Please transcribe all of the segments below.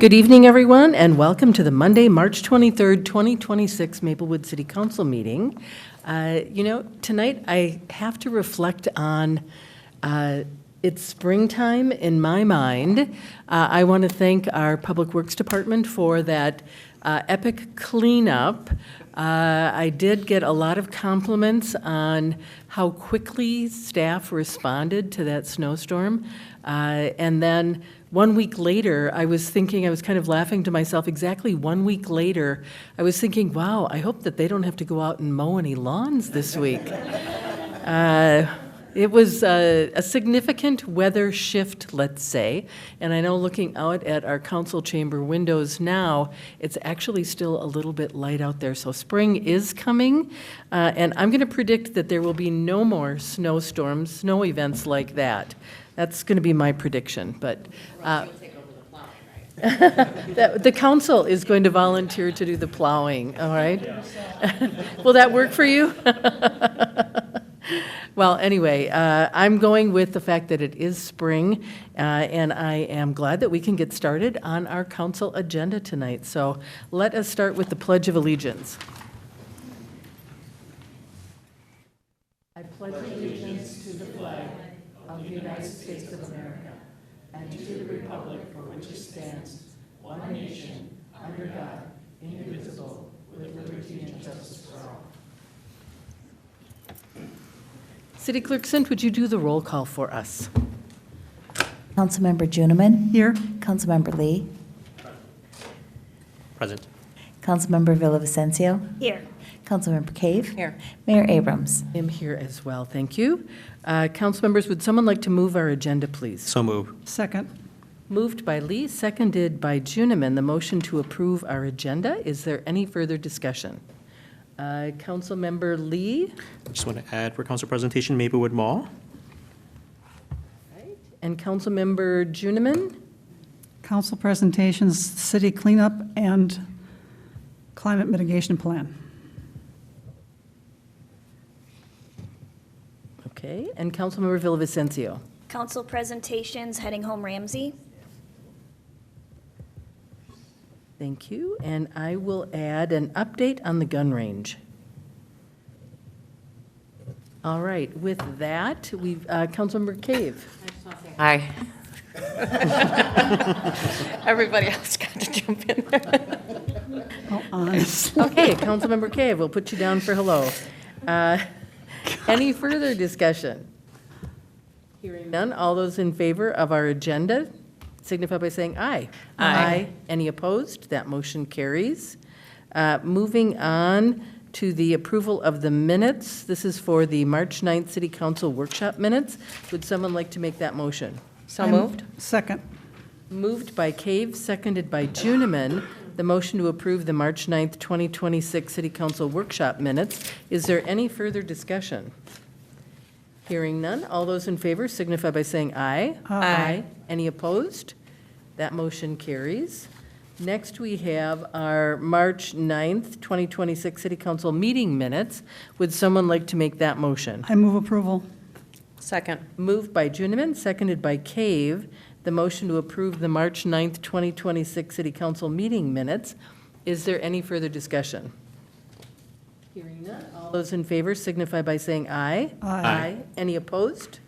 Good evening, everyone, and welcome to the Monday, March 23rd, 2026 Maplewood City Council meeting. Tonight I have to reflect on it's springtime in my mind. I want to thank our Public Works Department for that epic cleanup. I did get a lot of compliments on how quickly staff responded to that snowstorm. And then 1 week later, I was kind of laughing to myself, exactly 1 week later, I was thinking, wow, I hope that they don't have to go out and mow any lawns this week. It was a significant weather shift, let's say, and I know looking out at our council chamber windows now, it's actually still a little bit light out there, so spring is coming, and I'm going to predict that there will be no more snowstorms, snow events like that. That's going to be my prediction, but the council is going to volunteer to do the plowing, all right? Will that work for you? Well, anyway, I'm going with the fact that it is spring, and I am glad that we can get started on our council agenda tonight. So let us start with the Pledge of Allegiance. I pledge allegiance to the flag of the United States of America and to the republic for which it stands, one nation, under God, indivisible, with liberty and justice for all. City Clerk Sint, would you do the roll call for us? Councilmember Juniman. Here. Councilmember Lee. Present. Councilmember Villavicencio. Here. Councilmember Cave. Here. Mayor Abrams. I am here as well, thank you. Council members, would someone like to move our agenda, please? So move. Second. Moved by Lee, seconded by Juniman, the motion to approve our agenda. Is there any further discussion? Council member Lee. I just want to add for council presentation, Maplewood Mall. Right. And Council member Juniman. Council presentations, city cleanup and climate mitigation plan. Okay. And Council member Villavicencio. Council presentations, heading home Ramsey. Thank you. And I will add an update on the gun range. All right. With that, we've Councilmember Cave. Hi. Everybody else got to jump in there. Oh, honest. Okay, Councilmember Cave, we'll put you down for hello. Any further discussion? Hearing none, all those in favor of our agenda signify by saying aye. Aye. Any opposed? That motion carries. Moving on to the approval of the minutes. This is for the March 9th City Council workshop minutes. Would someone like to make that motion? So moved. Second. Moved by Cave, seconded by Juniman. The motion to approve the March 9th, 2026 City Council workshop minutes. Is there any further discussion? Hearing none, all those in favor signify by saying aye. Aye. Any opposed? That motion carries. Next, we have our March 9th, 2026 City Council meeting minutes. Would someone like to make that motion? I move approval. Second. Moved by Juniman, seconded by Cave. The motion to approve the March 9th, 2026 City Council meeting minutes. Is there any further discussion? Hearing none, all those in favor signify by saying aye. Aye. Any opposed?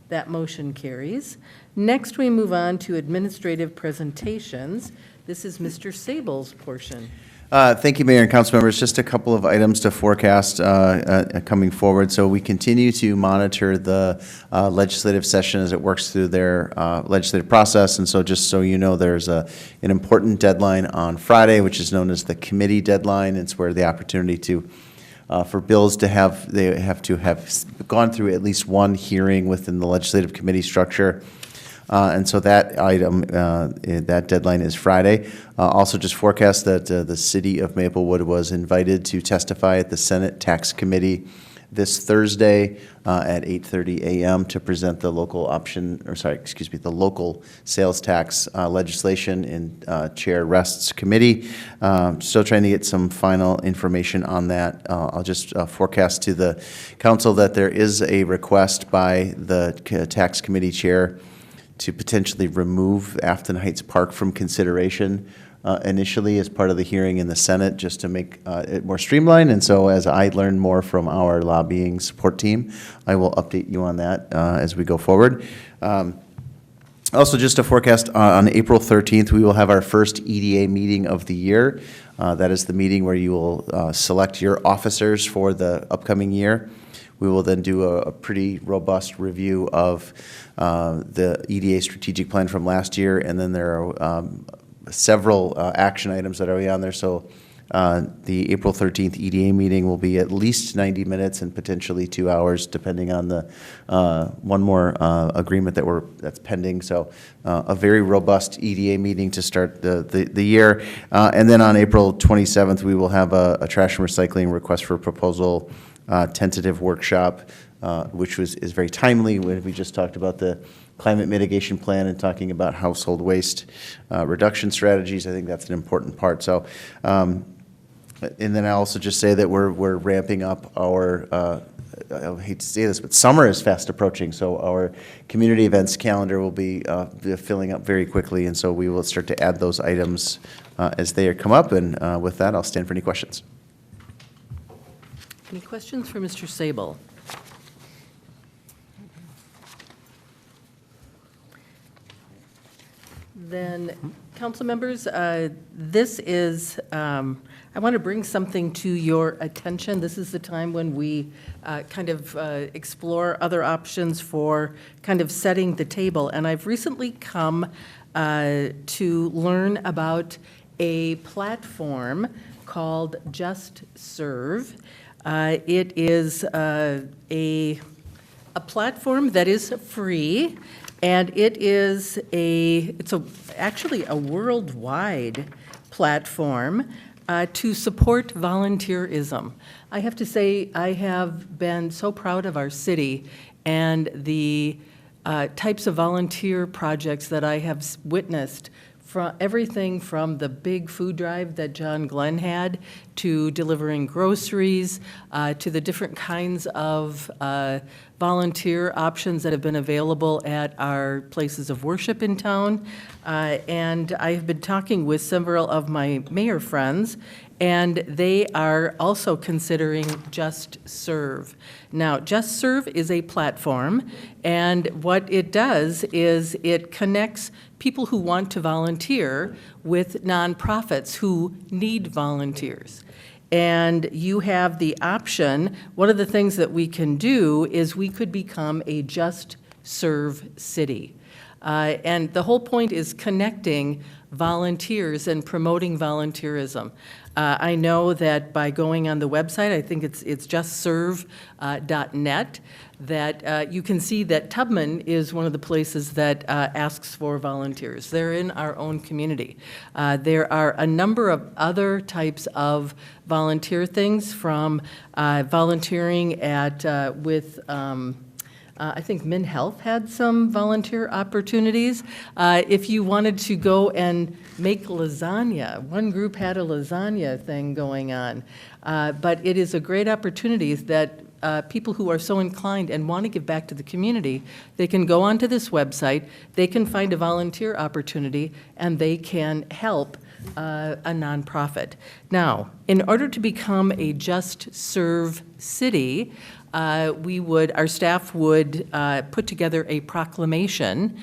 That motion carries. Next, we move on to administrative presentations. This is Mr. Sable's portion. Thank you, Mayor and council members. Just a couple of items to forecast coming forward. So we continue to monitor the legislative session as it works through their legislative process. And so just so you know, there's an important deadline on Friday, which is known as the committee deadline. It's where the opportunity to for bills to have gone through at least one hearing within the legislative committee structure. And so that item, that deadline is Friday. Also just forecast that the city of Maplewood was invited to testify at the Senate Tax Committee this Thursday at 8:30 a.m. to present the local the local sales tax legislation in Chair Rest's committee. Still trying to get some final information on that. I'll just forecast to the council that there is a request by the tax committee chair to potentially remove Afton Heights Park from consideration initially as part of the hearing in the Senate, just to make it more streamlined. And so as I learn more from our lobbying support team, I will update you on that as we go forward. Also, just a forecast, on April 13th, we will have our first EDA meeting of the year. That is the meeting where you will select your officers for the upcoming year. We will then do a pretty robust review of the EDA strategic plan from last year, and then there are several action items that are on there. So the April 13th EDA meeting will be at least 90 minutes and potentially 2 hours, depending on the one more agreement that's pending. So a very robust EDA meeting to start the year. And then on April 27th, we will have a trash and recycling request for proposal tentative workshop, which is very timely when we just talked about the climate mitigation plan and talking about household waste reduction strategies. I think that's an important part. So, and then I also just say that we're ramping up our, I hate to say this, but summer is fast approaching. So our community events calendar will be filling up very quickly. And so we will start to add those items as they come up. And with that, I'll stand for any questions. Any questions for Mr. Sable? Then, council members, this is, I want to bring something to your attention. This is the time when we kind of explore other options for kind of setting the table. And I've recently come to learn about a platform called Just Serve. It is a platform that is free, and it's actually a worldwide platform to support volunteerism. I have to say, I have been so proud of our city and the types of volunteer projects that I have witnessed, from everything from the big food drive that John Glenn had, to delivering groceries, to the different kinds of volunteer options that have been available at our places of worship in town. And I have been talking with several of my mayor friends, and they are also considering Just Serve. Now, Just Serve is a platform, and what it does is it connects people who want to volunteer with nonprofits who need volunteers. And you have the option, one of the things that we can do is we could become a Just Serve city. And the whole point is connecting volunteers and promoting volunteerism. I know that by going on the website, I think it's justserve.net, that you can see that Tubman is one of the places that asks for volunteers. They're in our own community. There are a number of other types of volunteer things, from volunteering with I think MinHealth had some volunteer opportunities. If you wanted to go and make lasagna, one group had a lasagna thing going on. But it is a great opportunity that people who are so inclined and want to give back to the community, they can go onto this website, they can find a volunteer opportunity, and they can help a nonprofit. Now, in order to become a Just Serve city, our staff would put together a proclamation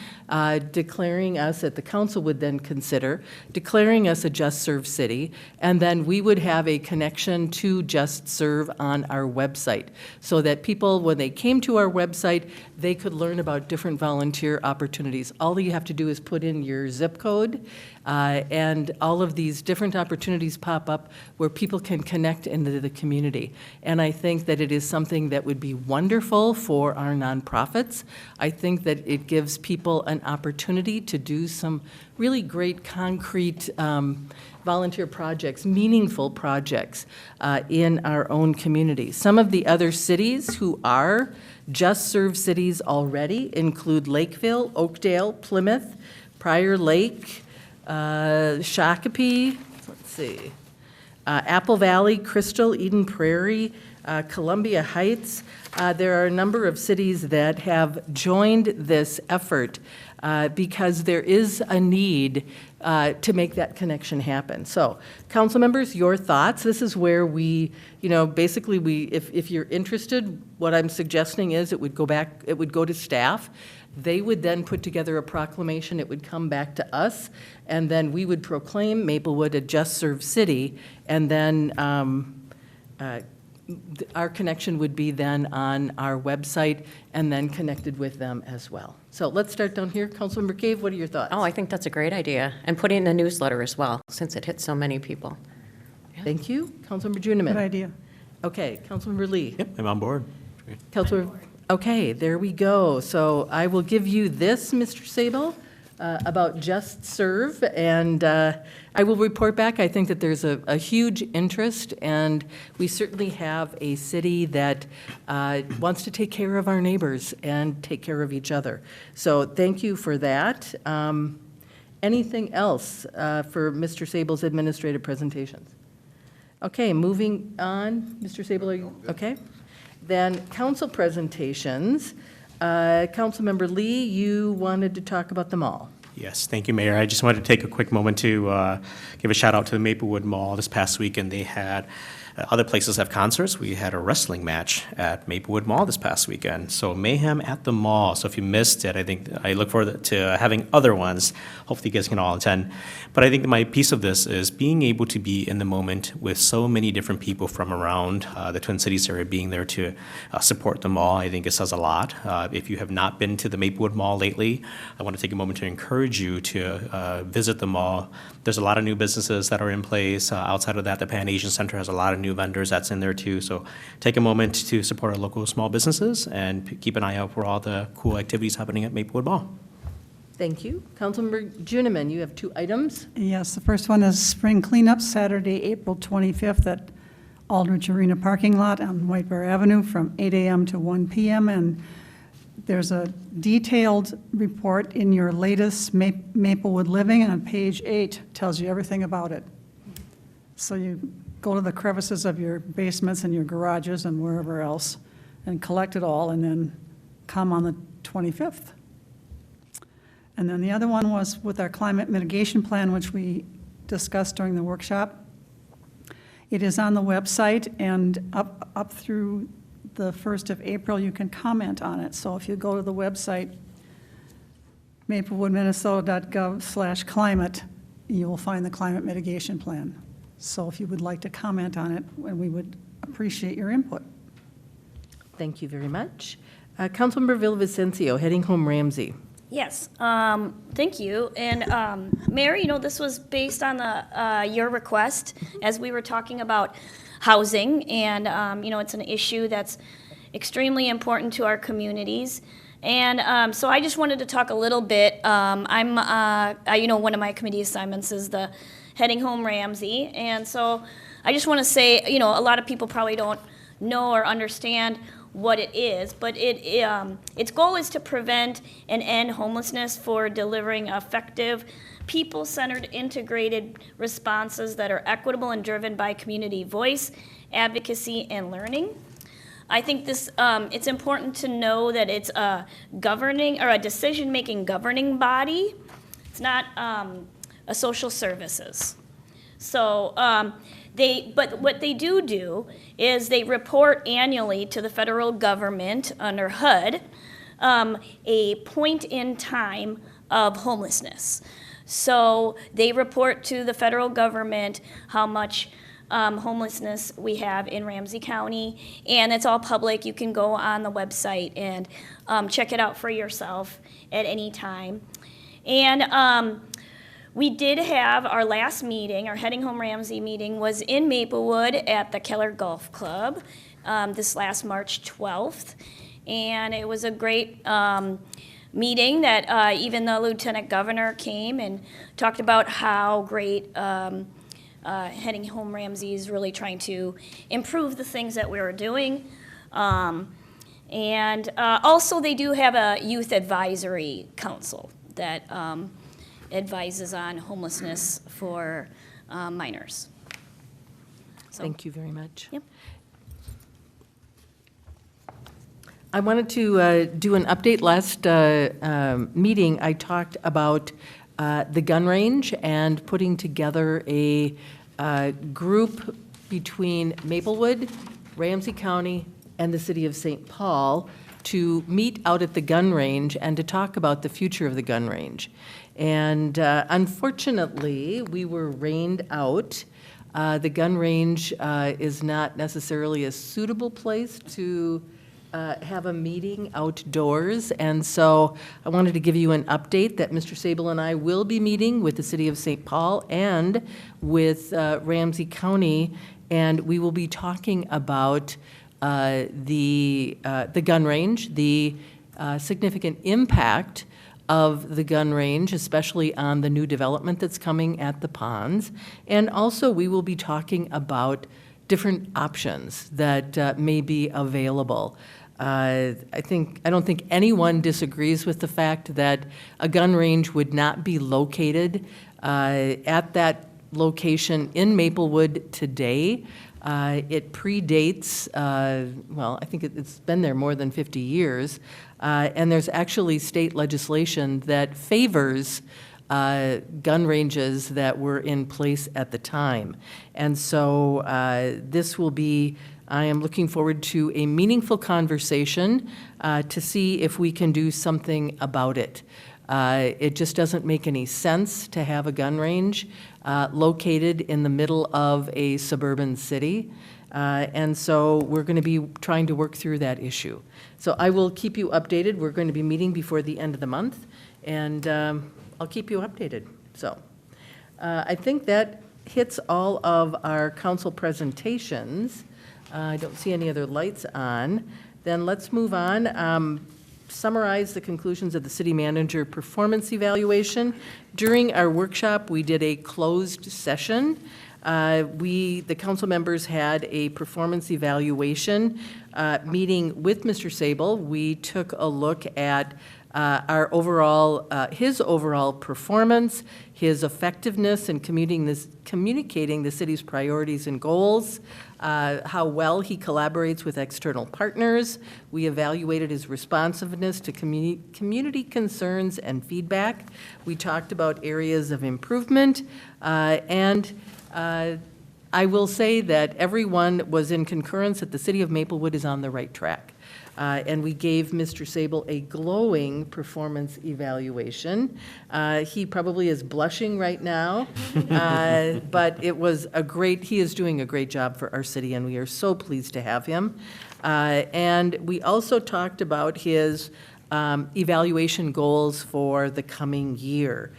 declaring us, that the council would then consider, declaring us a Just Serve city, and then we would have a connection to Just Serve on our website, so that people, when they came to our website, they could learn about different volunteer opportunities. All you have to do is put in your zip code, and all of these different opportunities pop up where people can connect into the community. And I think that it is something that would be wonderful for our nonprofits. I think that it gives people an opportunity to do some really great concrete volunteer projects, meaningful projects in our own community. Some of the other cities who are Just Serve cities already include Lakeville, Oakdale, Plymouth, Prior Lake, Shakopee, let's see, Apple Valley, Crystal, Eden Prairie, Columbia Heights. There are a number of cities that have joined this effort because there is a need to make that connection happen. So, council members, your thoughts. This is where we, basically if you're interested, what I'm suggesting is it would go to staff. They would then put together a proclamation. It would come back to us, and then we would proclaim Maplewood a just served city, and then our connection would be then on our website and then connected with them as well. So let's start down here. Councilmember Cave, what are your thoughts? Oh, I think that's a great idea. And put it in a newsletter as well, since it hits so many people. Thank you. Councilmember Good Juniman. idea. Okay, Councilmember Lee. Yep, I'm on board. Councilor, okay, there we go. So I will give you this, Mr. Sable, about Just Serve, and I will report back. I think that there's a huge interest, and we certainly have a city that wants to take care of our neighbors and take care of each other. So thank you for that. Anything else for Mr. Sable's administrative presentations? Okay, moving on. Mr. Sable, are you okay? Then council presentations. Councilmember Lee, you wanted to talk about the mall. Yes, thank you, Mayor. I just wanted to take a quick moment to give a shout out to the Maplewood Mall this past weekend. They had other places have concerts. We had a wrestling match at Maplewood Mall this past weekend. So mayhem at the mall. So if you missed it, I look forward to having other ones. Hopefully you guys can all attend. But I think my piece of this is being able to be in the moment with so many different people from around the Twin Cities area being there to support the mall. I think it says a lot. If you have not been to the Maplewood Mall lately, I want to take a moment to encourage you to visit the mall. There's a lot of new businesses that are in place. Outside of that, the Pan Asian Center has a lot of new vendors that's in there too. So take a moment to support our local small businesses and keep an eye out for all the cool activities happening at Maplewood Mall. Thank you. Councilmember Juniman, you have 2 items. Yes, the first one is spring cleanup, Saturday, April 25th at Aldrich Arena parking lot on White Bear Avenue from 8 a.m. to 1 p.m. And there's a detailed report in your latest Maplewood Living, and on page 8 tells you everything about it. So you go to the crevices of your basements and your garages and wherever else and collect it all, and then come on the 25th. And then the other one was with our climate mitigation plan, which we discussed during the workshop. It is on the website, and up through the 1st of April, you can comment on it. So if you go to the website, maplewoodminnesota.gov/climate, you will find the climate mitigation plan. So if you would like to comment on it, we would appreciate your input. Thank you very much. Councilmember Villavicencio, heading home Ramsey. Yes, thank you. And Mayor, this was based on your request as we were talking about housing. And, it's an issue that's extremely important to our communities. And so I just wanted to talk a little bit. One of my committee assignments is the Heading Home Ramsey. And so I just want to say, a lot of people probably don't know or understand what it is, but its goal is to prevent and end homelessness for delivering effective, people-centered, integrated responses that are equitable and driven by community voice, advocacy, and learning. I think this it's important to know that it's a governing or a decision-making governing body. It's not a social services. So but what they do is they report annually to the federal government under HUD a point in time of homelessness. So they report to the federal government how much homelessness we have in Ramsey County, and it's all public. You can go on the website and check it out for yourself at any time. And we did have our last meeting, our Heading Home Ramsey meeting was in Maplewood at the Keller Golf Club this last March 12th. And it was a great meeting that even the Lieutenant Governor came and talked about how great Heading Home Ramsey is really trying to improve the things that we were doing. And also they do have a youth advisory council that advises on homelessness for minors. So, Thank you very much. Yep. I wanted to do an update. Last meeting, I talked about the gun range and putting together a group between Maplewood, Ramsey County, and the city of St. Paul to meet out at the gun range and to talk about the future of the gun range. And unfortunately, we were rained out. The gun range is not necessarily a suitable place to have a meeting outdoors, and so I wanted to give you an update that Mr. Sable and I will be meeting with the city of St. Paul and with Ramsey County, and we will be talking about the gun range, the significant impact of the gun range, especially on the new development that's coming at the ponds, and also we will be talking about different options that may be available. I don't think anyone disagrees with the fact that a gun range would not be located at that location in Maplewood today. It predates, well, I think it's been there more than 50 years, and there's actually state legislation that favors gun ranges that were in place at the time. And so this will be, I am looking forward to a meaningful conversation to see if we can do something about it. It just doesn't make any sense to have a gun range located in the middle of a suburban city. And so we're going to be trying to work through that issue. So I will keep you updated. We're going to be meeting before the end of the month, and I'll keep you updated. So I think that hits all of our council presentations. I don't see any other lights on. Then let's move on. Summarize the conclusions of the city manager performance evaluation. During our workshop, we did a closed session. The council members had a performance evaluation meeting with Mr. Sable. We took a look at his overall performance, his effectiveness in communicating the city's priorities and goals, how well he collaborates with external partners. We evaluated his responsiveness to community concerns and feedback. We talked about areas of improvement, and I will say that everyone was in concurrence that the city of Maplewood is on the right track. And we gave Mr. Sable a glowing performance evaluation. He probably is blushing right now, but it was he is doing a great job for our city, and we are so pleased to have him. And we also talked about his evaluation goals for the coming year.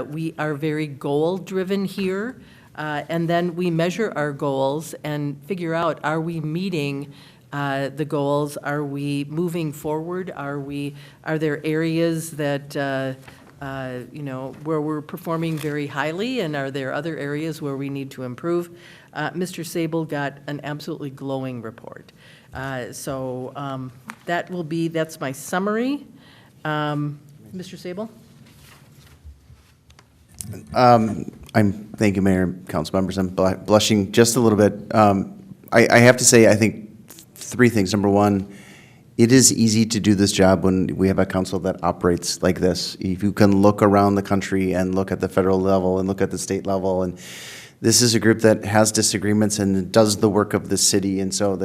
We are very goal-driven here, and then we measure our goals and figure out, are we meeting the goals? Are we moving forward? Are there areas that, where we're performing very highly, and are there other areas where we need to improve? Mr. Sable got an absolutely glowing report. So that's my summary. Mr. Sable? Thank you, Mayor and council members. I'm blushing just a little bit. I have to say, I think three things. Number one, it is easy to do this job when we have a council that operates like this. If you can look around the country and look at the federal level and look at the state level, and this is a group that has disagreements and does the work of the city, and so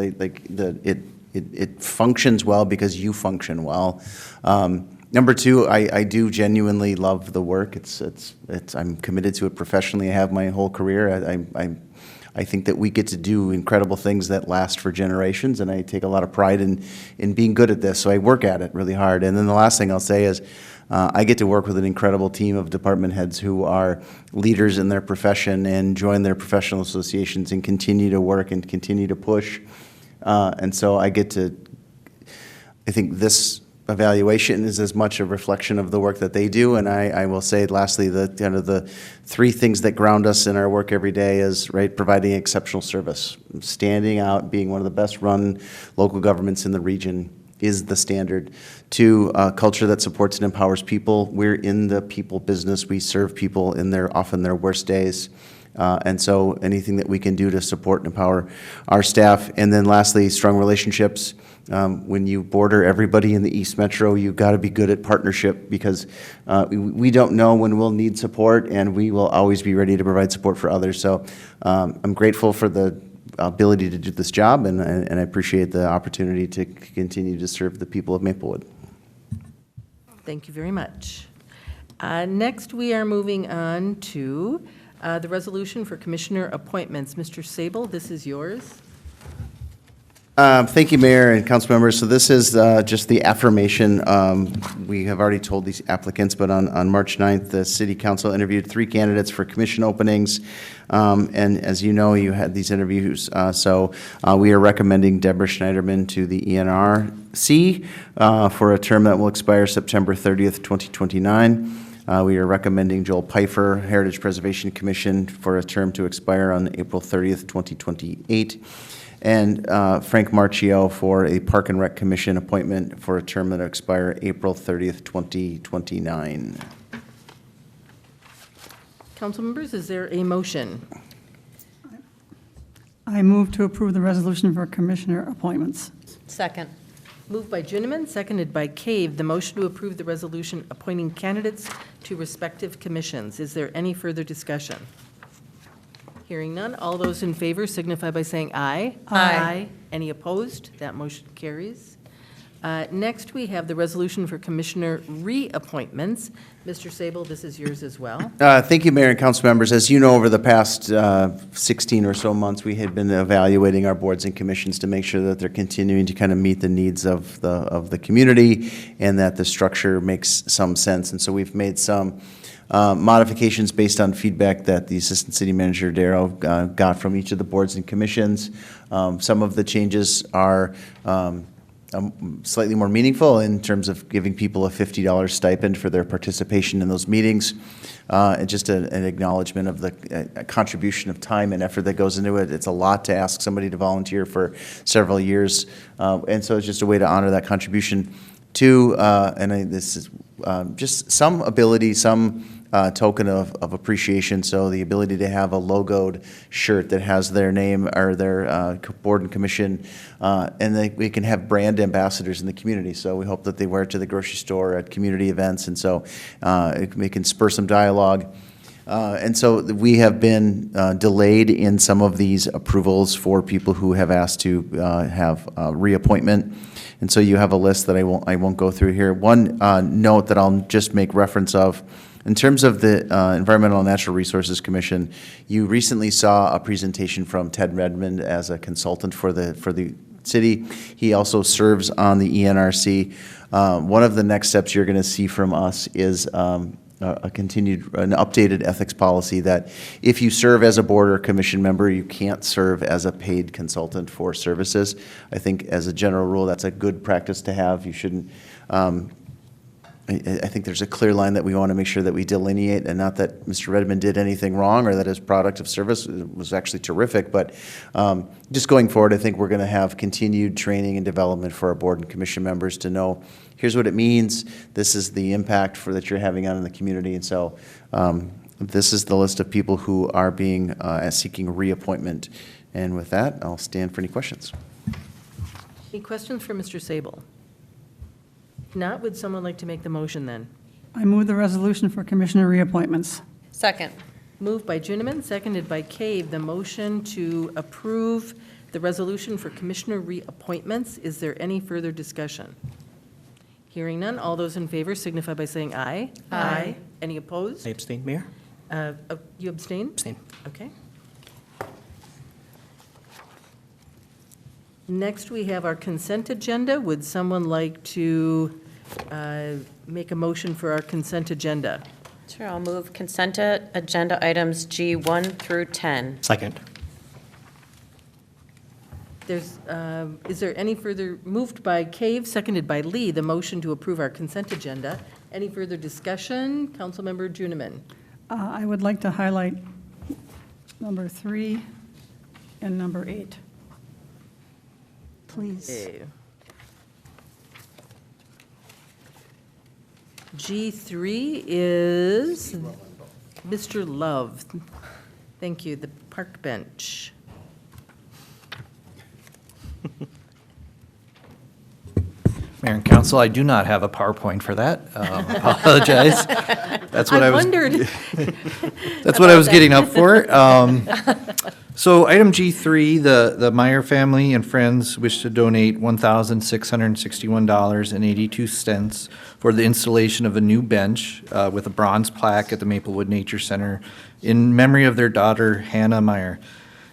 it functions well because you function well. Number two, I do genuinely love the work. I'm committed to it professionally. I have my whole career. I think that we get to do incredible things that last for generations, and I take a lot of pride in being good at this, so I work at it really hard. And then the last thing I'll say is I get to work with an incredible team of department heads who are leaders in their profession and join their professional associations and continue to work and continue to push. And so I think this evaluation is as much a reflection of the work that they do. And I will say, lastly, the three things that ground us in our work every day is, right, providing exceptional service. Standing out, being one of the best run local governments in the region is the standard. Two, a culture that supports and empowers people. We're in the people business. We serve people in often their worst days. And so anything that we can do to support and empower our staff. And then lastly, strong relationships. when you border everybody in the East Metro, you've got to be good at partnership, because we don't know when we'll need support, and we will always be ready to provide support for others. So I'm grateful for the ability to do this job, and I appreciate the opportunity to continue to serve the people of Maplewood. Thank you very much. Next, we are moving on to the resolution for commissioner appointments. Mr. Sable, this is yours. Thank you, Mayor and council members. So this is just the affirmation. We have already told these applicants, but on March 9th, the city council interviewed 3 candidates for commission openings. And as you know, you had these interviews. So we are recommending Deborah Schneiderman to the ENRC for a term that will expire September 30th, 2029. We are recommending Joel Pfeiffer, Heritage Preservation Commission, for a term to expire on April 30th, 2028. And Frank Marchio for a Park and Rec Commission appointment for a term that will expire April 30th, 2029. Council members, is there a motion? I move to approve the resolution for commissioner appointments. Second. Moved by Juniman, seconded by Cave, the motion to approve the resolution appointing candidates to respective commissions. Is there any further discussion? Hearing none, all those in favor signify by saying aye. Aye. Any opposed? That motion carries. Next, we have the resolution for commissioner reappointments. Mr. Sable, this is yours as well. Thank you, Mayor and council members. As you know, over the past 16 or so months, we had been evaluating our boards and commissions to make sure that they're continuing to kind of meet the needs of the community, and that the structure makes some sense. And so we've made some modifications based on feedback that the Assistant City Manager, Darrow, got from each of the boards and commissions. Some of the changes are slightly more meaningful in terms of giving people a $50 stipend for their participation in those meetings, and just an acknowledgement of the contribution of time and effort that goes into it. It's a lot to ask somebody to volunteer for several years, and so it's just a way to honor that contribution. Two, this is just some ability, some token of appreciation. So the ability to have a logoed shirt that has their name or their board and commission, and we can have brand ambassadors in the community. So we hope that they wear it to the grocery store, at community events, and so we can spur some dialogue. And so we have been delayed in some of these approvals for people who have asked to have reappointment. And so you have a list that I won't go through here. One note that I'll just make reference of, in terms of the Environmental and Natural Resources Commission, you recently saw a presentation from Ted Redmond as a consultant for the city. He also serves on the ENRC. One of the next steps you're going to see from us is an updated ethics policy that if you serve as a board or commission member, you can't serve as a paid consultant for services. I think as a general rule, that's a good practice to have. You shouldn't. I think there's a clear line that we want to make sure that we delineate, and not that Mr. Redmond did anything wrong or that his product of service was actually terrific, but just going forward, I think we're going to have continued training and development for our board and commission members to know, here's what it means, this is the impact that you're having on in the community. And so this is the list of people who are seeking reappointment. And with that, I'll stand for any questions. Any questions for Mr. Sable? If not, would someone like to make the motion then? I move the resolution for commissioner reappointments. Second. Moved by Juniman, seconded by Cave, the motion to approve the resolution for commissioner reappointments. Is there any further discussion? Hearing none, all those in favor signify by saying aye. Aye. Any opposed? I abstain, Mayor? You abstain? Abstain. Okay. Next, we have our consent agenda. Would someone like to make a motion for our consent agenda? Sure, I'll move consent agenda items G1 through 10. Second. Is there any further, moved by Cave, seconded by Lee, the motion to approve our consent agenda. Any further discussion? Councilmember Juniman. I would like to highlight number 3 and number 8. Please. Okay. G3 is Mr. Love. Thank you, the park bench. Mayor and council, I do not have a PowerPoint for that. Apologize. That's what I was. wondered. That's what I was getting up for. So item G3, the Meyer family and friends wish to donate $1,661.82 for the installation of a new bench with a bronze plaque at the Maplewood Nature Center in memory of their daughter, Hannah Meyer.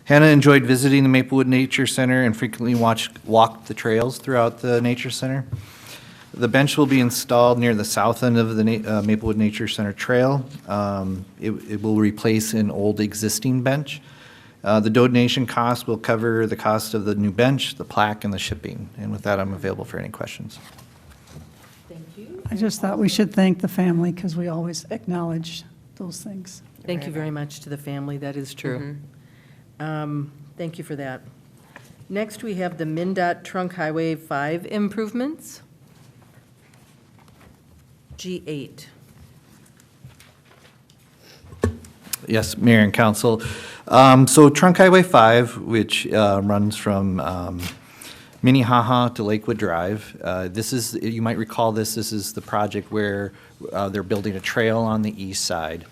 Hannah enjoyed visiting the Maplewood Nature Center and frequently walked the trails throughout the Nature Center. The bench will be installed near the south end of the Maplewood Nature Center trail. It will replace an old existing bench. The donation cost will cover the cost of the new bench, the plaque, and the shipping. And with that, I'm available for any questions. Thank you. I just thought we should thank the family because we always acknowledge those things. Thank you very much to the family, that is true. Thank you for that. Next, we have the MnDOT Trunk Highway 5 improvements. G8. Yes, Mayor and Council. So Trunk Highway 5, which runs from Minnehaha to Lakewood Drive. This is, you might recall this is the project where they're building a trail on the east side.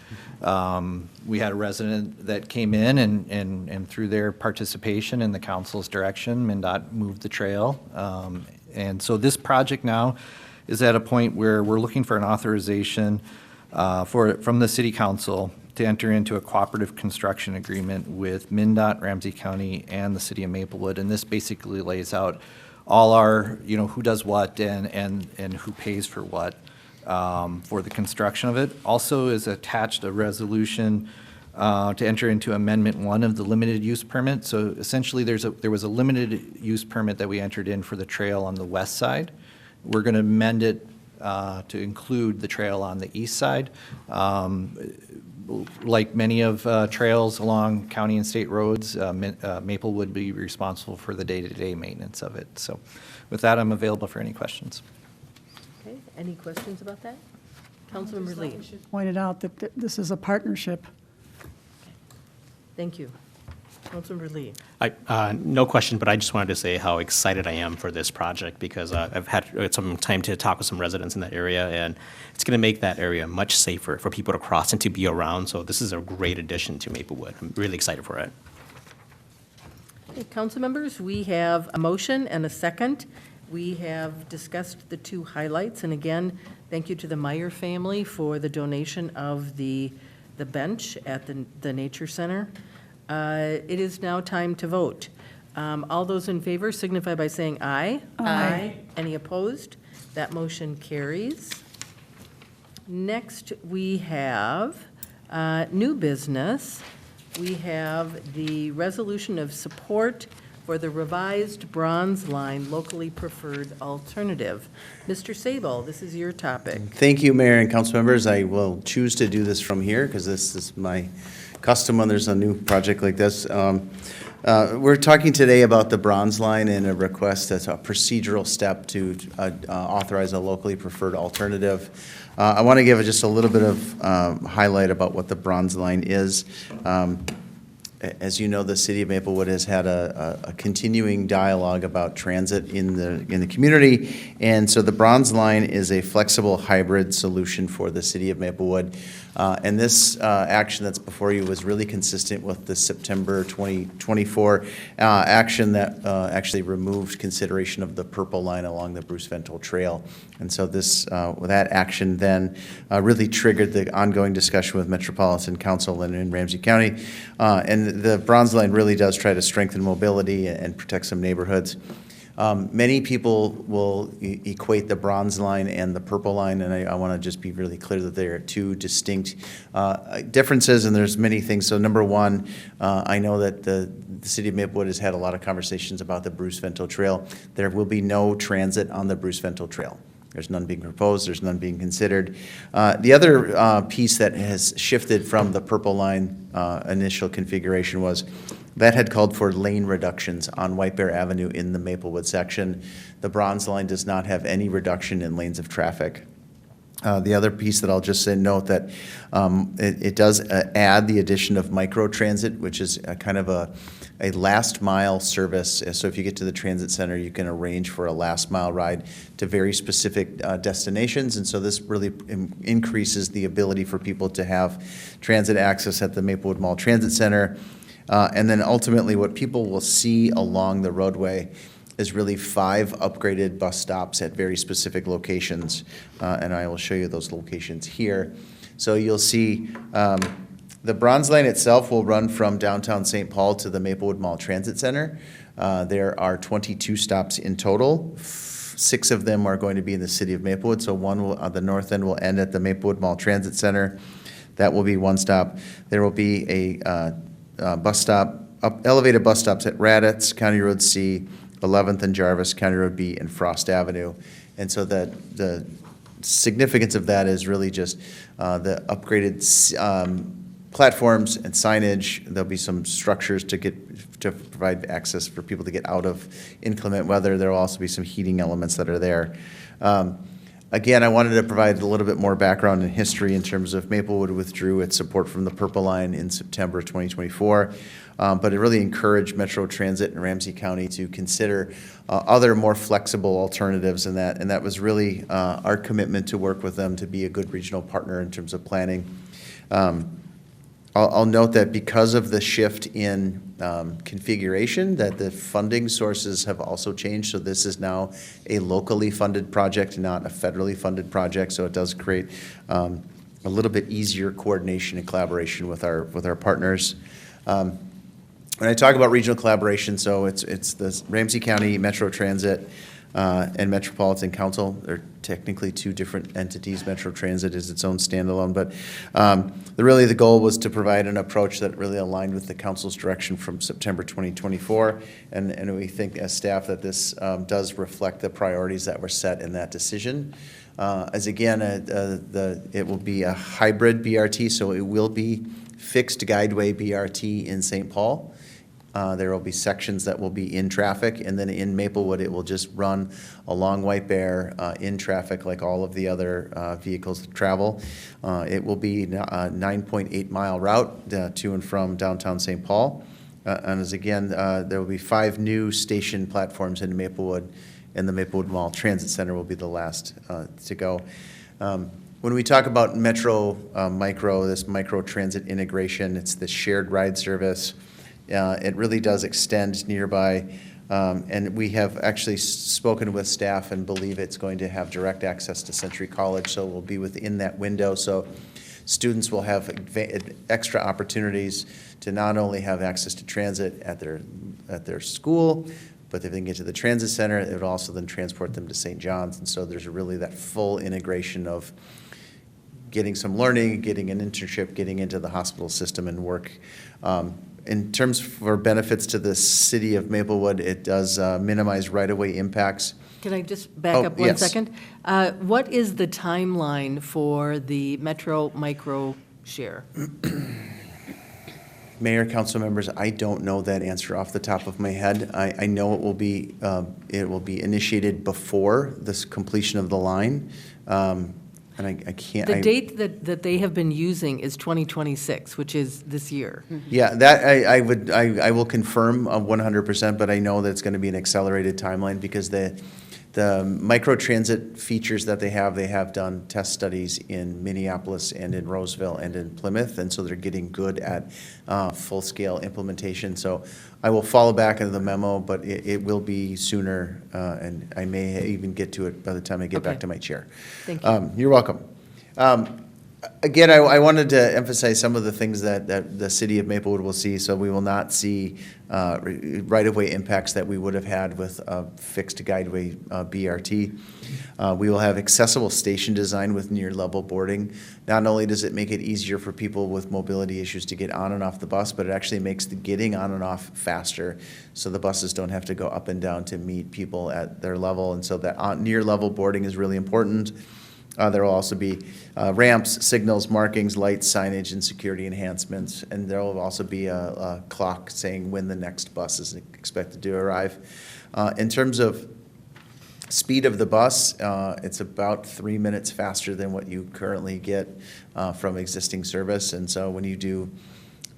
We had a resident that came in and through their participation and the council's direction, MnDOT moved the trail. And so this project now is at a point where we're looking for an authorization from the city council to enter into a cooperative construction agreement with MnDOT, Ramsey County, and the city of Maplewood. And this basically lays out all our, who does what and who pays for what for the construction of it. Also is attached a resolution to enter into Amendment 1 of the limited use permit. So essentially, there was a limited use permit that we entered in for the trail on the west side. We're going to amend it to include the trail on the east side. Like many of trails along county and state roads, Maple would be responsible for the day-to-day maintenance of it. So with that, I'm available for any questions. Okay, any questions about that? Councilmember Lee. Pointed out that this is a partnership. Thank you. Councilmember Lee. No question, but I just wanted to say how excited I am for this project because I've had some time to talk with some residents in that area, and it's going to make that area much safer for people to cross and to be around. So this is a great addition to Maplewood. I'm really excited for it. Okay, council members, we have a motion and a second. We have discussed the two highlights, and again, thank you to the Meyer family for the donation of the bench at the Nature Center. It is now time to vote. All those in favor signify by saying aye. Aye. Any opposed? That motion carries. Next, we have new business. We have the resolution of support for the revised Bronze Line locally preferred alternative. Mr. Sable, this is your topic. Thank you, Mayor and council members. I will choose to do this from here because this is my custom when there's a new project like this. We're talking today about the Bronze Line and a request that's a procedural step to authorize a locally preferred alternative. I want to give just a little bit of highlight about what the Bronze Line is. As you know, the city of Maplewood has had a continuing dialogue about transit in the community, and so the Bronze Line is a flexible hybrid solution for the city of Maplewood. And this action that's before you was really consistent with the September 2024 action that actually removed consideration of the purple line along the Bruce Ventle Trail. And so that action then really triggered the ongoing discussion with Metropolitan Council and in Ramsey County. And the Bronze Line really does try to strengthen mobility and protect some neighborhoods. Many people will equate the Bronze Line and the Purple Line, and I want to just be really clear that they are two distinct differences, and there's many things. So number one, I know that the city of Maplewood has had a lot of conversations about the Bruce Ventle Trail. There will be no transit on the Bruce Ventle Trail. There's none being proposed. There's none being considered. The other piece that has shifted from the Purple Line initial configuration was that had called for lane reductions on White Bear Avenue in the Maplewood section. The Bronze Line does not have any reduction in lanes of traffic. The other piece that I'll just say, note that it does add the addition of microtransit, which is a kind of a last mile service. So if you get to the transit center, you can arrange for a last mile ride to very specific destinations. And so this really increases the ability for people to have transit access at the Maplewood Mall Transit Center. And then ultimately what people will see along the roadway is really 5 upgraded bus stops at very specific locations. And I will show you those locations here. So you'll see the Bronze Line itself will run from downtown St. Paul to the Maplewood Mall Transit Center. There are 22 stops in total. 6 of them are going to be in the city of Maplewood. So one will, the north end will end at the Maplewood Mall Transit Center. That will be one stop. There will be a bus stop, elevated bus stops at Raditz, County Road C, 11th and Jarvis, County Road B, and Frost Avenue. And so the significance of that is really just the upgraded platforms and signage. There'll be some structures to provide access for people to get out of inclement weather. There will also be some heating elements that are there. Again, I wanted to provide a little bit more background and history in terms of Maplewood withdrew its support from the Purple Line in September 2024, but it really encouraged Metro Transit and Ramsey County to consider other more flexible alternatives, and that was really our commitment to work with them to be a good regional partner in terms of planning. I'll note that because of the shift in configuration, that the funding sources have also changed. So this is now a locally funded project, not a federally funded project. So it does create a little bit easier coordination and collaboration with our partners. When I talk about regional collaboration, so it's the Ramsey County Metro Transit and Metropolitan Council. They're technically 2 different entities. Metro Transit is its own standalone, but the goal was to provide an approach that really aligned with the council's direction from September 2024, and we think as staff that this does reflect the priorities that were set in that decision. As again, it will be a hybrid BRT, so it will be fixed guideway BRT in St. Paul. There will be sections that will be in traffic, and then in Maplewood, it will just run along White Bear in traffic like all of the other vehicles that travel. It will be a 9.8 mile route to and from downtown St. Paul. And as again, there will be 5 new station platforms in Maplewood, and the Maplewood Mall Transit Center will be the last to go. When we talk about Metro Micro, this micro transit integration, it's the shared ride service. It really does extend nearby, and we have actually spoken with staff and believe it's going to have direct access to Century College, so we'll be within that window. So students will have extra opportunities to not only have access to transit at their school, but if they can get to the transit center, it would also then transport them to St. John's. And so there's really that full integration of getting some learning, getting an internship, getting into the hospital system and work. In terms for benefits to the city of Maplewood, it does minimize right-of-way impacts. Can I just back up one yes. second? What is the timeline for the Metro Micro share? Mayor, council members, I don't know that answer off the top of my head. I know it will be initiated before this completion of the line. And I can't. The date that they have been using is 2026, which is this year. Yeah, that I will confirm 100%, but I know that it's going to be an accelerated timeline because the microtransit features that they have done test studies in Minneapolis and in Roseville and in Plymouth, and so they're getting good at full-scale implementation. So I will follow back into the memo, but it will be sooner, and I may even get to it by the time I get back to my chair. Thank you. You're welcome. Again, I wanted to emphasize some of the things that the city of Maplewood will see. So we will not see right-of-way impacts that we would have had with a fixed guideway BRT. We will have accessible station design with near-level boarding. Not only does it make it easier for people with mobility issues to get on and off the bus, but it actually makes the getting on and off faster. So the buses don't have to go up and down to meet people at their level. And so that near-level boarding is really important. There will also be ramps, signals, markings, lights, signage, and security enhancements. And there will also be a clock saying when the next bus is expected to arrive. In terms of speed of the bus, it's about 3 minutes faster than what you currently get from existing service. And so when you do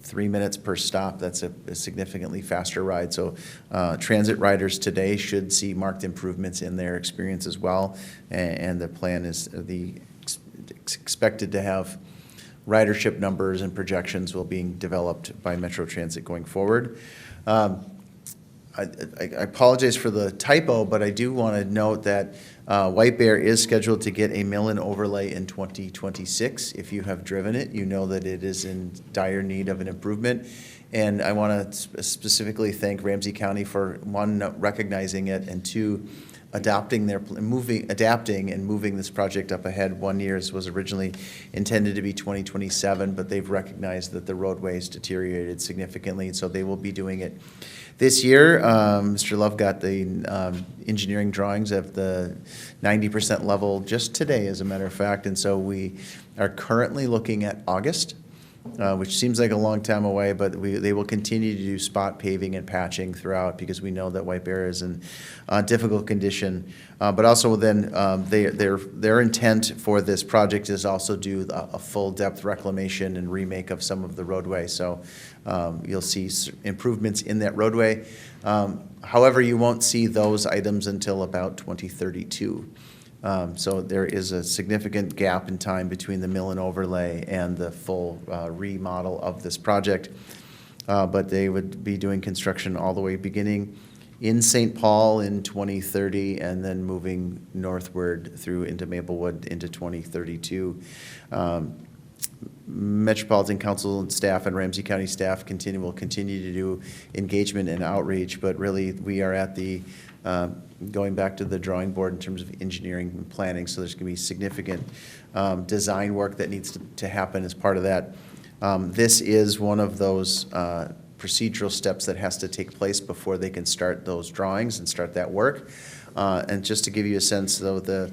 3 minutes per stop, that's a significantly faster ride. So transit riders today should see marked improvements in their experience as well. And the plan is expected to have ridership numbers and projections will be developed by Metro Transit going forward. I apologize for the typo, but I do want to note that White Bear is scheduled to get a mill-in overlay in 2026. If you have driven it, you know that it is in dire need of an improvement. And I want to specifically thank Ramsey County for, one, recognizing it, and two, adapting and moving this project up ahead. 1 year was originally intended to be 2027, but they've recognized that the roadways deteriorated significantly, and so they will be doing it this year. Mr. Love got the engineering drawings of the 90% level just today, as a matter of fact, and so we are currently looking at August, which seems like a long time away, but they will continue to do spot paving and patching throughout, because we know that White Bear is in difficult condition. But also then their intent for this project is also do a full depth reclamation and remake of some of the roadway. So you'll see improvements in that roadway. However, you won't see those items until about 2032. So there is a significant gap in time between the mill and overlay and the full remodel of this project. But they would be doing construction all the way beginning in St. Paul in 2030 and then moving northward through into Maplewood into 2032. Metropolitan Council and staff and Ramsey County staff will continue to do engagement and outreach, but really we are at the going back to the drawing board in terms of engineering and planning, so there's going to be significant design work that needs to happen as part of that. This is one of those procedural steps that has to take place before they can start those drawings and start that work. And just to give you a sense, though, the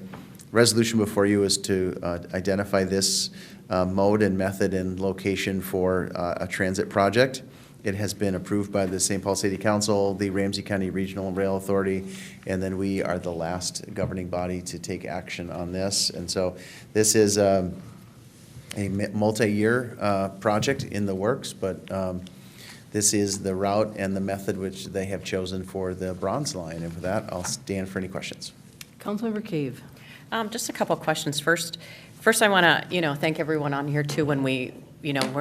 resolution before you is to identify this mode and method and location for a transit project. It has been approved by the St. Paul City Council, the Ramsey County Regional Rail Authority, and then we are the last governing body to take action on this. And so this is a multi-year project in the works, but this is the route and the method which they have chosen for the Bronze Line. And for that, I'll stand for any questions. Councilmember Cave. Just a couple questions. First, I want to, thank everyone on here too when we're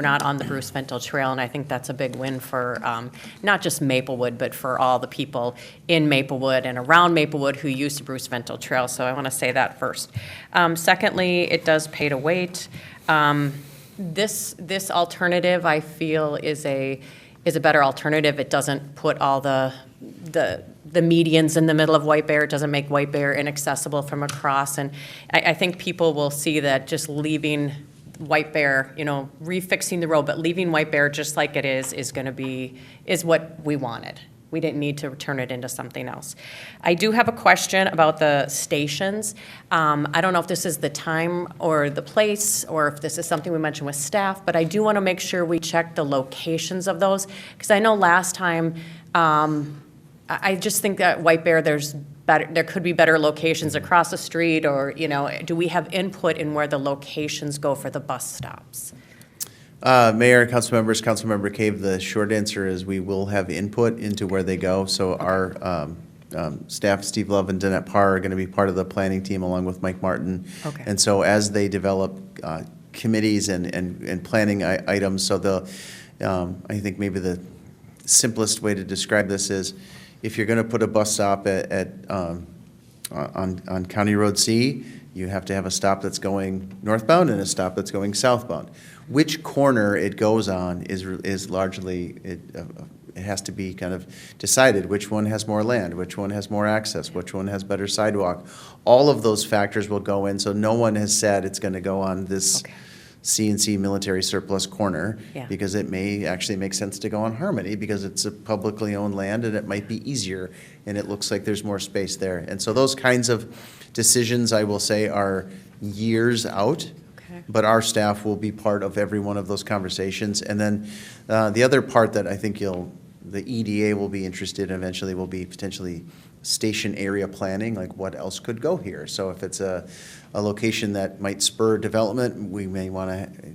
not on the Bruce Ventil Trail, and I think that's a big win for not just Maplewood, but for all the people in Maplewood and around Maplewood who use the Bruce Ventil Trail, so I want to say that first. Secondly, it does pay to wait. This alternative, I feel, is a better alternative. It doesn't put all the medians in the middle of White Bear. It doesn't make White Bear inaccessible from across, and I think people will see that just leaving White Bear, refixing the road, but leaving White Bear just like it is what we wanted. We didn't need to turn it into something else. I do have a question about the stations. I don't know if this is the time or the place, or if this is something we mentioned with staff, but I do want to make sure we check the locations of those, because I know last time, I just think that White Bear, there could be better locations across the street, or, do we have input in where the locations go for the bus stops? Mayor, council members, Councilmember Cave, the short answer is we will have input into where they go. So our staff, Steve Love and Danette Parr, are going to be part of the planning team along with Mike Martin. Okay. And so as they develop committees and planning items, so they'll, I think maybe the simplest way to describe this is, if you're going to put a bus stop on County Road C, you have to have a stop that's going northbound and a stop that's going southbound. Which corner it goes on is largely, it has to be kind of decided. Which one has more land, which one has more access, which one has better sidewalk. All of those factors will go in, so no one has said it's going to go on this C&C military surplus corner, because it may actually make sense to go on Harmony because it's a publicly owned land and it might be easier and it looks like there's more space there. And so those kinds of decisions, I will say, are years out, but our staff will be part of every one of those conversations. And then the other part that I think the EDA will be interested in eventually will be potentially station area planning, like what else could go here? So if it's a location that might spur development, we may want to,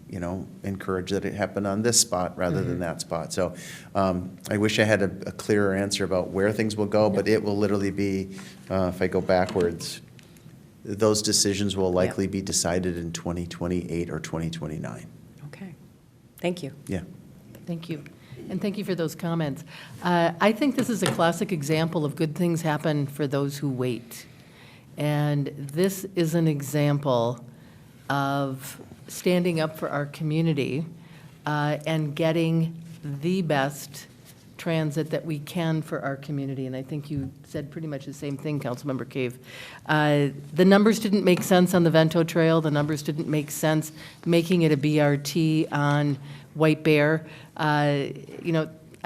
encourage that it happen on this spot rather than that spot. So I wish I had a clearer answer about where things will go, but it will literally be, if I go backwards, those decisions will likely be decided in 2028 or 2029. Okay. Thank you. Yeah. Thank you. And thank you for those comments. I think this is a classic example of good things happen for those who wait. And this is an example of standing up for our community and getting the best transit that we can for our community. And I think you said pretty much the same thing, Councilmember Cave. The numbers didn't make sense on the Vento Trail. The numbers didn't make sense making it a BRT on White Bear. I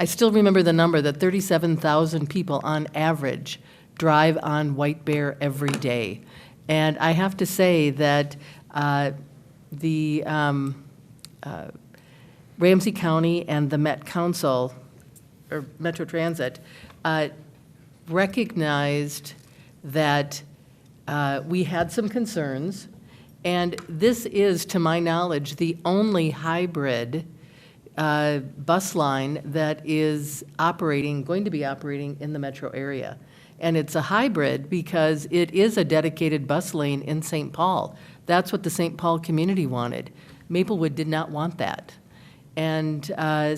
still remember the number that 37,000 people on average drive on White Bear every day. And I have to say that the Ramsey County and the Met Council, or Metro Transit, recognized that we had some concerns, and this is, to my knowledge, the only hybrid bus line that is going to be operating in the metro area. And it's a hybrid because it is a dedicated bus lane in St. Paul. That's what the St. Paul community wanted. Maplewood did not want that. And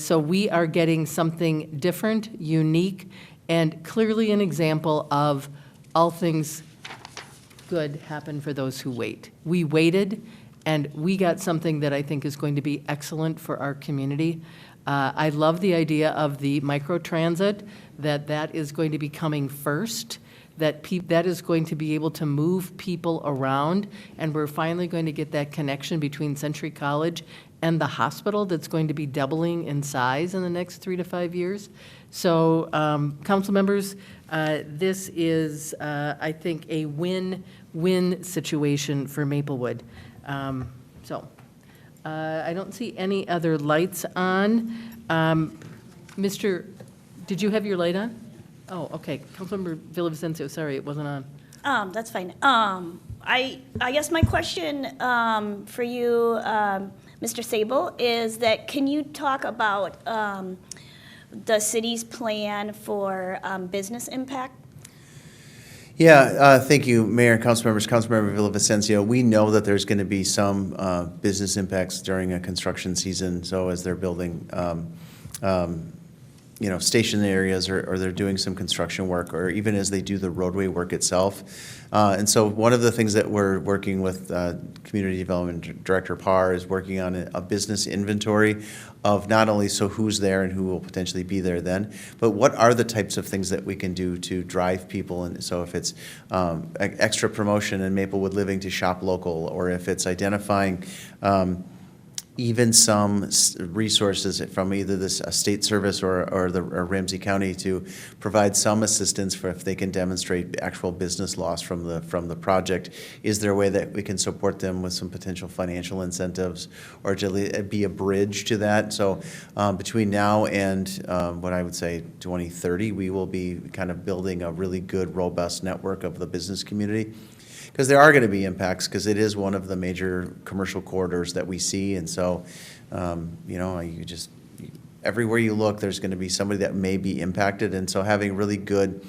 so we are getting something different, unique, and clearly an example of all things good happen for those who wait. We waited, and we got something that I think is going to be excellent for our community. I love the idea of the microtransit, that is going to be coming first, that is going to be able to move people around, and we're finally going to get that connection between Century College and the hospital that's going to be doubling in size in the next 3 to 5 years. So, council members, this is, I think, a win-win situation for Maplewood. I don't see any other lights on. Did you have your light on? Oh, okay. Councilmember Villavicencio, sorry, it wasn't on. That's fine. I guess my question for you, Mr. Sable, is that can you talk about the city's plan for business impact? Yeah, thank you, Mayor and council members. Councilmember Villavicencio, we know that there's going to be some business impacts during a construction season. So as they're building, station areas or they're doing some construction work, or even as they do the roadway work itself. And so one of the things that we're working with Community Development Director Parr is working on a business inventory of not only who's there and who will potentially be there then, but what are the types of things that we can do to drive people. And so if it's extra promotion in Maplewood Living to shop local, or if it's identifying even some resources from either this state service or Ramsey County to provide some assistance for if they can demonstrate actual business loss from the project. Is there a way that we can support them with some potential financial incentives or to be a bridge to that? So between now and what I would say 2030, we will be kind of building a really good, robust network of the business community. Because there are going to be impacts, because it is one of the major commercial corridors that we see. And so, everywhere you look, there's going to be somebody that may be impacted. And so having really good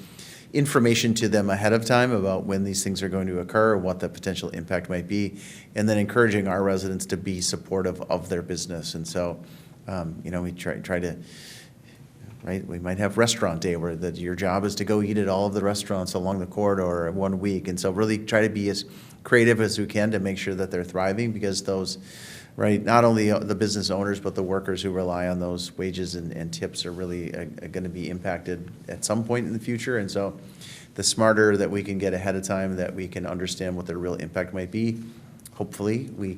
information to them ahead of time about when these things are going to occur, what the potential impact might be, and then encouraging our residents to be supportive of their business. And so, we try to... Right, we might have restaurant day where your job is to go eat at all of the restaurants along the corridor 1 week, and so really try to be as creative as we can to make sure that they're thriving, because those, right, not only the business owners but the workers who rely on those wages and tips are really going to be impacted at some point in the future. And so, the smarter that we can get ahead of time, that we can understand what their real impact might be. Hopefully, they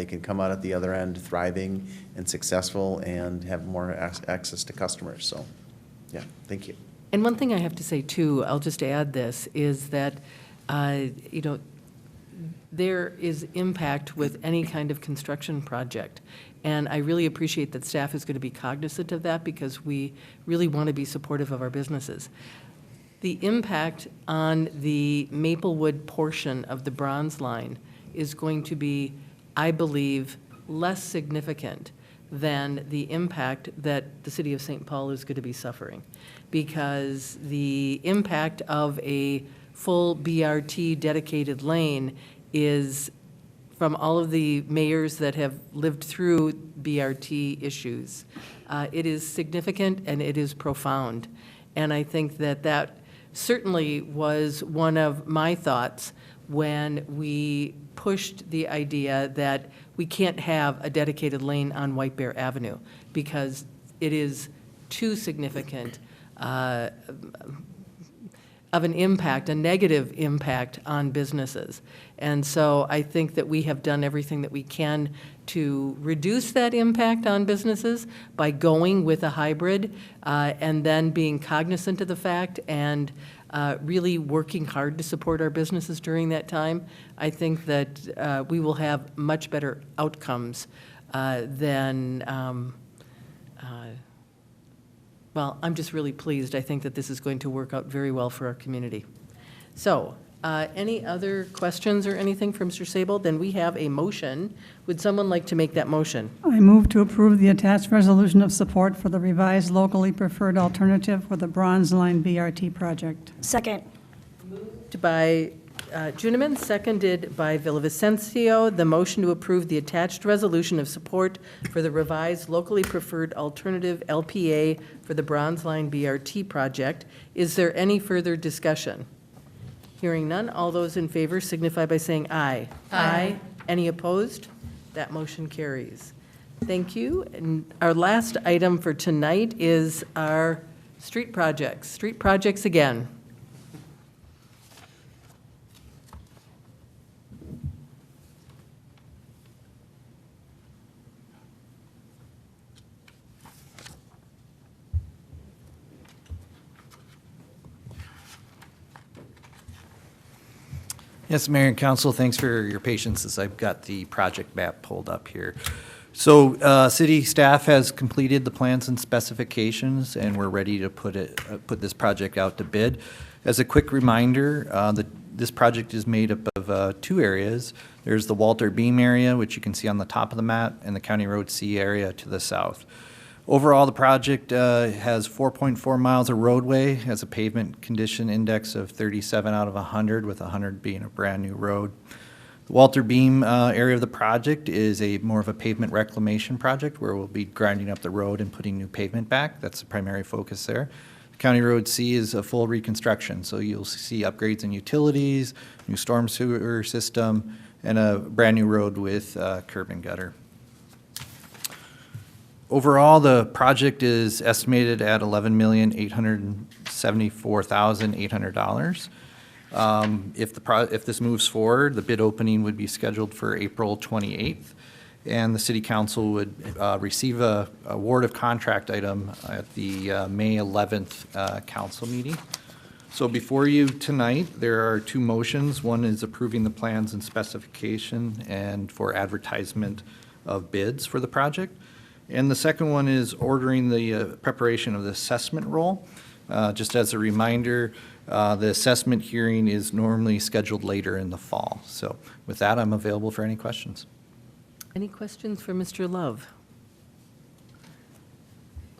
can come out at the other end thriving and successful and have more access to customers. So, yeah, thank you. And one thing I have to say, too, I'll just add this, is that, there is impact with any kind of construction project. And I really appreciate that staff is going to be cognizant of that, because we really want to be supportive of our businesses. the impact on the Maplewood portion of the Bronze Line is going to be, I believe, less significant than the impact that the city of St. Paul is going to be suffering. Because the impact of a full BRT dedicated lane is, from all of the mayors that have lived through BRT issues, it is significant and it is profound. And I think that that certainly was one of my thoughts when we pushed the idea that we can't have a dedicated lane on White Bear Avenue because it is too significant of an impact, a negative impact on businesses. And so I think that we have done everything that we can to reduce that impact on businesses by going with a hybrid and then being cognizant of the fact and really working hard to support our businesses during that time. I think that we will have much better outcomes than well, I'm just really pleased. I think that this is going to work out very well for our community. So, any other questions or anything for Mr. Sable? Then we have a motion. Would someone like to make that motion? I move to approve the attached resolution of support for the revised locally preferred alternative for the Bronze Line BRT project. Second. Moved by Juniman, seconded by Villavicencio. The motion to approve the attached resolution of support for the revised locally preferred alternative LPA for the Bronze Line BRT project. Is there any further discussion? Hearing none, all those in favor signify by saying aye. Aye. Any opposed? That motion carries. Thank you. And our last item for tonight is our street projects. Street projects again. Yes, Mayor and Council, thanks for your patience as I've got the project map pulled up here. So city staff has completed the plans and specifications, and we're ready to put this project out to bid. As a quick reminder, this project is made up of two areas. There's the Walter Beam area, which you can see on the top of the map, and the County Road C area to the south. Overall, the project has 4.4 miles of roadway, has a pavement condition index of 37 out of 100, with 100 being a brand-new road. The Walter Beam area of the project is more of a pavement reclamation project where we'll be grinding up the road and putting new pavement back. That's the primary focus there. County Road C is a full reconstruction, so you'll see upgrades in utilities, new storm sewer system, and a brand-new road with curb and gutter. Overall, the project is estimated at $11,874,800. If this moves forward, the bid opening would be scheduled for April 28th, and the City Council would receive a award of contract item at the May 11th council meeting. So before you tonight, there are two motions. One is approving the plans and specification and for advertisement of bids for the project. And the second one is ordering the preparation of the assessment roll. Just as a reminder, the assessment hearing is normally scheduled later in the fall. So with that, I'm available for any questions. Any questions for Mr. Love?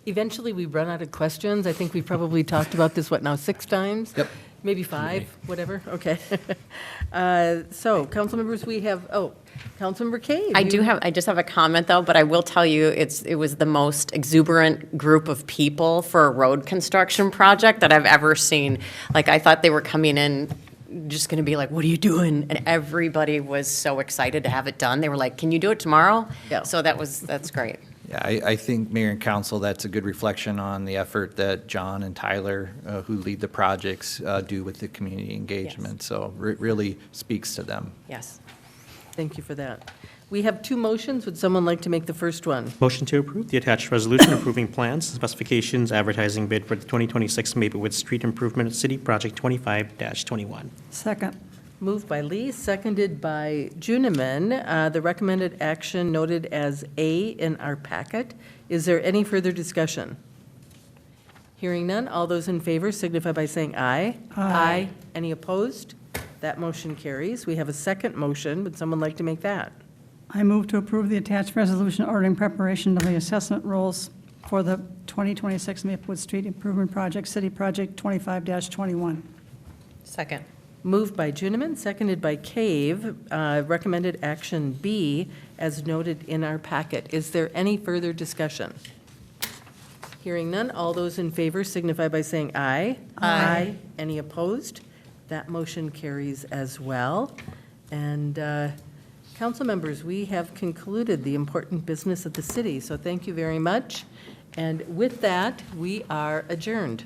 Eventually, we run out of questions. I think we've probably talked about this, now, 6 times? Yep. Maybe 5, whatever, okay. So, council members, we have, Councilmember Cave. I just have a comment though, but I will tell you, it was the most exuberant group of people for a road construction project that I've ever seen. Like, I thought they were coming in just going to be like, what are you doing? And everybody was so excited to have it done. They were like, can you do it tomorrow? Yeah. So that's great. Yeah, I think, Mayor and Council, that's a good reflection on the effort that John and Tyler, who lead the projects, do with the community engagement. Yes. So it really speaks to them. Yes. Thank you for that. We have 2 motions. Would someone like to make the first one? Motion to approve the attached resolution approving plans, specifications, advertising bid for the 2026 Maplewood Street Improvement City Project 25-21. Second. Moved by Lee, seconded by Juniman. The recommended action noted as A in our packet. Is there any further discussion? Hearing none, all those in favor signify by saying aye. Aye. Any opposed? That motion carries. We have a second motion. Would someone like to make that? I move to approve the attached resolution ordering preparation of the assessment rolls for the 2026 Maplewood Street Improvement Project, City Project 25-21. Second. Moved by Juniman, seconded by Cave. Recommended action B, as noted in our packet. Is there any further discussion? Hearing none, all those in favor signify by saying aye. Aye. Any opposed? That motion carries as well. And council members, we have concluded the important business of the city, so thank you very much. And with that, we are adjourned.